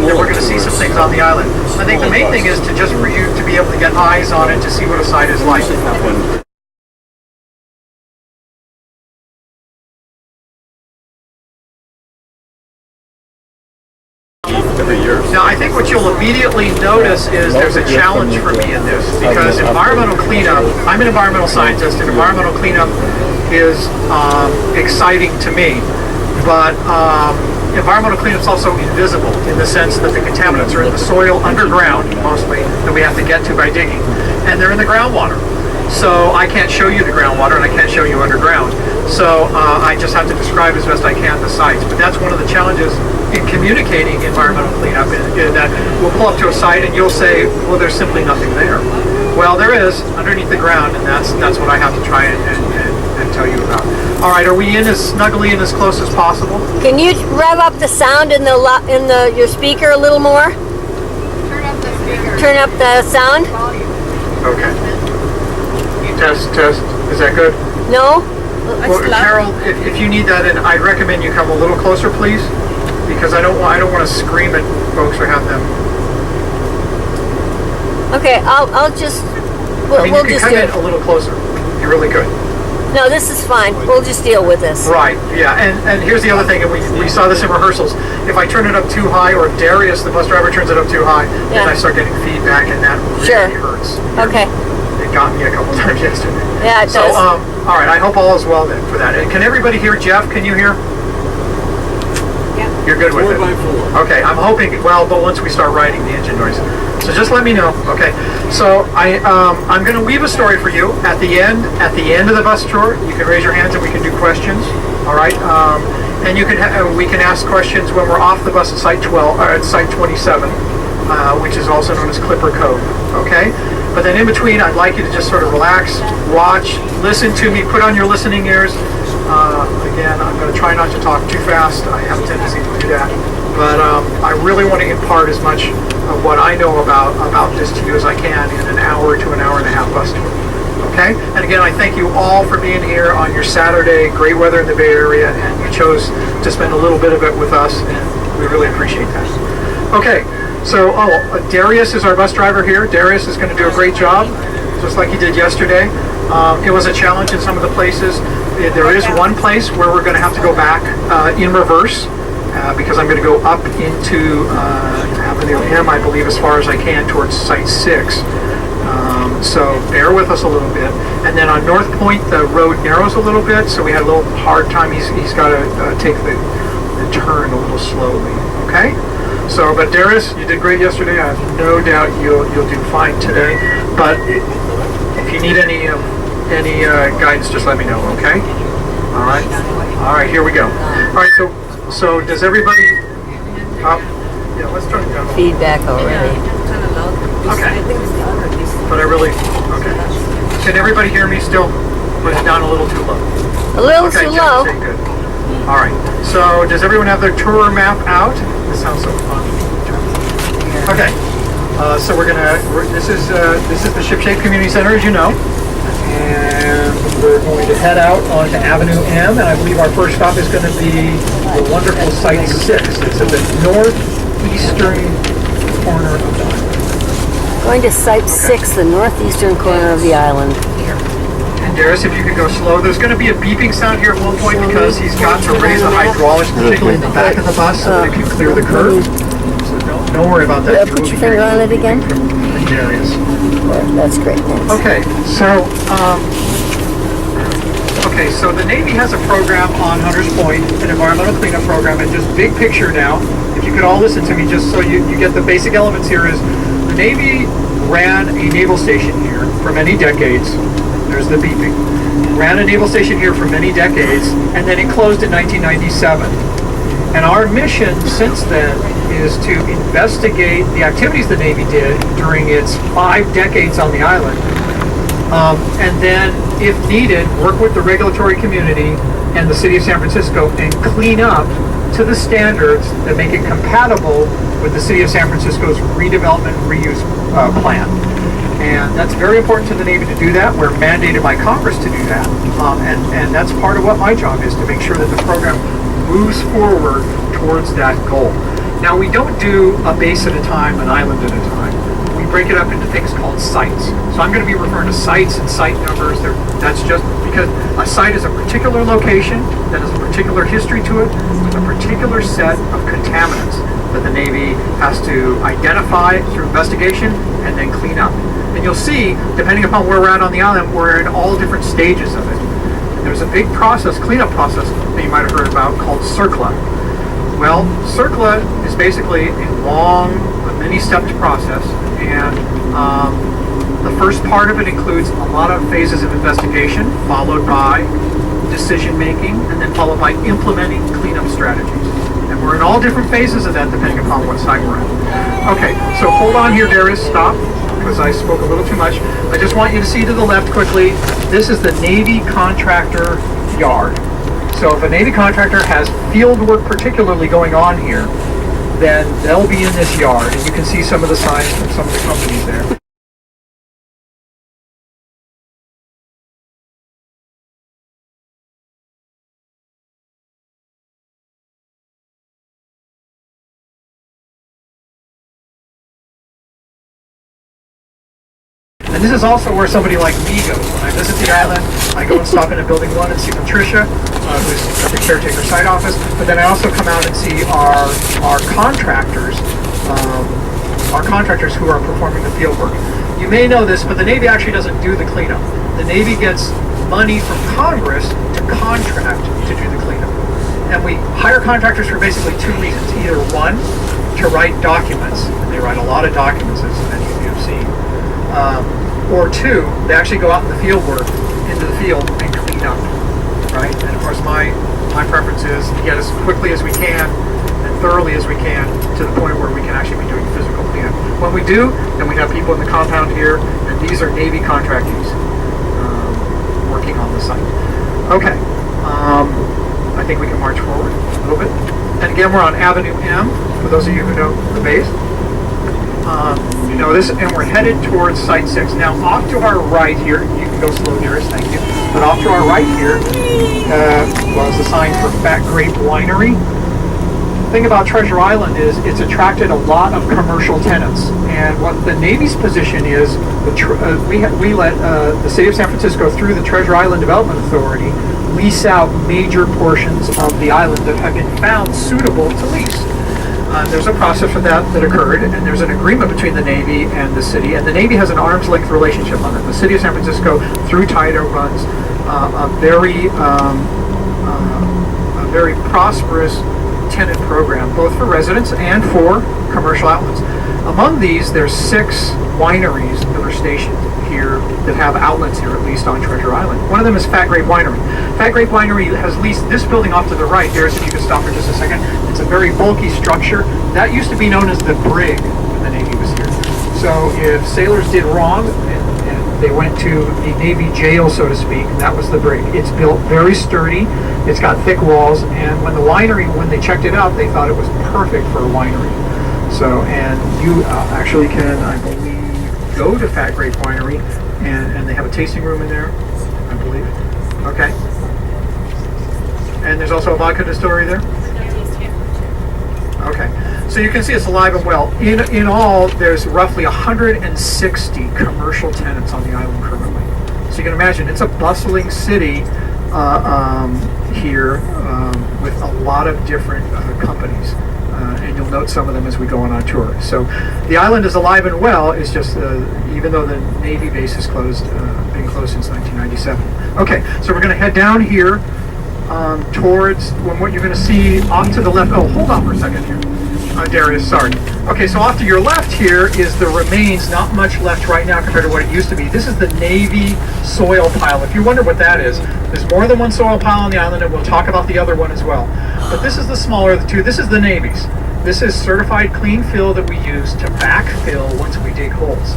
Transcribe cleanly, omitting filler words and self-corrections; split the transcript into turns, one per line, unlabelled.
that we're going to see some things on the island. I think the main thing is to just for you to be able to get eyes on it to see what a site is like. Now, I think what you'll immediately notice is there's a challenge for me in this, because environmental cleanup, I'm an environmental scientist, and environmental cleanup is exciting to me, but environmental cleanup is also invisible in the sense that the contaminants are in the soil underground, mostly, that we have to get to by digging, and they're in the groundwater. So I can't show you the groundwater, and I can't show you underground. So I just have to describe as best I can the sites. But that's one of the challenges in communicating environmental cleanup, in that we'll pull up to a site and you'll say, well, there's simply nothing there. Well, there is underneath the ground, and that's what I have to try and tell you about. All right, are we in as snugly and as close as possible?
Can you rev up the sound in your speaker a little more?
Turn up the speaker.
Turn up the sound.
Okay. Test. Is that good?
No?
Well, Carol, if you need that, and I'd recommend you come a little closer, please, because I don't want to scream at folks or have them.
Okay, I'll just.
You can come in a little closer. You really could.
No, this is fine. We'll just deal with this.
Right. Yeah. And here's the other thing, and we saw this in rehearsals. If I turn it up too high, or if Darius, the bus driver, turns it up too high, then I start getting feedback, and that really hurts.
Okay.
It got me a couple times yesterday.
Yeah, it does.
All right, I hope all is well then for that. And can everybody hear? Jeff, can you hear?
Yeah.
You're good with it?
4x4.
Okay, I'm hoping, well, but once we start writing the engine noise. So just let me know. Okay, so I'm going to weave a story for you at the end of the bus tour. You can raise your hands and we can do questions. All right, and you can we can ask questions when we're off the bus at site 12 or at site 27, which is also known as Clipper Cove. Okay. But then in between, I'd like you to just sort of relax, watch, listen to me, put on your listening ears. Again, I'm going to try not to talk too fast. I have a tendency to do that. But I really want to impart as much of what I know about this to you as I can in an hour to an hour and a half bus tour. Okay? And again, I thank you all for being here on your Saturday, great weather in the Bay Area, and you chose to spend a little bit of it with us, and we really appreciate that. Okay. So, Darius is our bus driver here. Darius is going to do a great job, just like he did yesterday. It was a challenge in some of the places. There is one place where we're going to have to go back in reverse, because I'm going to go up into Avenue M, I believe, as far as I can towards Site 6. So bear with us a little bit. And then on North Point, the road narrows a little bit, so we had a little hard time. He's got to take the turn a little slowly, okay? So, but Darius, you did great yesterday. I have no doubt you'll do fine today. But if you need any guidance, just let me know, okay? All right, here we go. All right, so does everybody? Yeah, let's turn it down.
Feedback already.
Okay. But okay. Can everybody hear me still? Or is it down a little too low?
A little too low.
Okay, good. All right. So does everyone have their tour map out? This sounds so fun. Okay. So this is the Shipshape Community Center, as you know, and we're going to head out onto Avenue M, and I believe our first stop is going to be the wonderful Site 6. It's at the northeastern corner of the island.
Going to Site 6, the northeastern corner of the island.
And Darius, if you could go slow. There's going to be a beeping sound here at one point because he's got to raise the hydraulics, particularly in the back of the bus, so that it can clear the curve. So don't worry about that.
Put your finger on it again.
Darius.
That's great. Thanks.
Okay, so the Navy has a program on Hunters Point, an environmental cleanup program, and just big picture now, if you could all listen to me just so you get the basic elements here, is the Navy ran a naval station here for many decades. There's the beeping. Ran a naval station here for many decades, and then it closed in 1997. And our mission since then is to investigate the activities the Navy did during its 5 decades on the island, and then, if needed, work with the regulatory community and the city of San Francisco and clean up to the standards that make it compatible with the city of San Francisco's redevelopment reuse plan. And that's very important to the Navy to do that. We're mandated by Congress to do that. And that's part of what my job is, to make sure that the program moves forward towards that goal. Now we don't do a base at a time, an island at a time. We break it up into things called sites. So I'm going to be referring to sites and site numbers. That's just because a site is a particular location that has a particular history to it with a particular set of contaminants that the Navy has to identify through investigation and then clean up. And you'll see, depending upon where we're at on the island, we're in all different stages of it. And there's a big process, cleanup process, that you might have heard about called CERCLA. Well, CERCLA is basically a long, many-stepped process, and the first part of it includes a lot of phases of investigation, followed by decision-making, and then followed by implementing cleanup strategies. And we're in all different phases of that depending upon what site we're at. Okay, so hold on here, Darius, stop, because I spoke a little too much. I just want you to see to the left quickly, this is the Navy Contractor yard. So if a Navy contractor has field work particularly going on here, then they'll be in this yard, and you can see some of the signs from some of the companies there. And this is also where somebody like me goes. When I visit the island, I go and stop in at Building 1 and see Patricia, who's the caretaker site office. But then I also come out and see our contractors who are performing the field work. You may know this, but the Navy actually doesn't do the cleanup. The Navy gets money from Congress to contract to do the cleanup. And we hire contractors for basically two reasons. Either one, to write documents, and they write a lot of documents, as many of you have seen. Or two, they actually go out in the field work, into the field, and clean up, right? And of course, my preference is to get as quickly as we can and thoroughly as we can to the point where we can actually be doing physical cleanup. When we do, then we have people in the compound here, and these are Navy contractors working on the site. Okay, I think we can march forward a little bit. And again, we're on Avenue M, for those of you who know the base. You know this, and we're headed towards Site 6. Now, off to our right here, you can go slow, dearest, thank you. But off to our right here was a sign for Fat Grape Winery. The thing about Treasure Island is it's attracted a lot of commercial tenants. And what the Navy's position is, we let the City of San Francisco, through the Treasure Island Development Authority, lease out major portions of the island that have been found suitable to lease. There's a process for that occurred, and there's an agreement between the Navy and the city, and the Navy has an arm's length relationship on it. The City of San Francisco, through TIDO, runs a very prosperous tenant program, both for residents and for commercial outlets. Among these, there's 6 wineries that are stationed here that have outlets here, at least on Treasure Island. One of them is Fat Grape Winery. Fat Grape Winery has leased this building off to the right. There's, if you could stop for just a second. It's a very bulky structure. That used to be known as the brig when the Navy was here. So if sailors did wrong and they went to the Navy jail, so to speak, that was the brig. It's built very sturdy. It's got thick walls, and when they checked it out, they thought it was perfect for a winery. So, and you actually can, I believe, go to Fat Grape Winery, and they have a tasting room in there, I believe. Okay. And there's also a vodka distillery there? Okay. So you can see it's alive and well. In all, there's roughly 160 commercial tenants on the island currently. So you can imagine, it's a bustling city here with a lot of different companies. And you'll note some of them as we go on our tour. So the island is alive and well. It's just, even though the Navy base is closed, been closed since 1997. Okay, so we're going to head down here towards what you're going to see off to the left. Oh, hold on for a second here. Darius, sorry. Okay, so off to your left here is the remains, not much left right now compared to what it used to be. This is the Navy soil pile. If you wonder what that is, there's more than one soil pile on the island, and we'll talk about the other one as well. But this is the smaller of the two. This is the Navy's. This is certified clean fill that we use to backfill once we dig holes.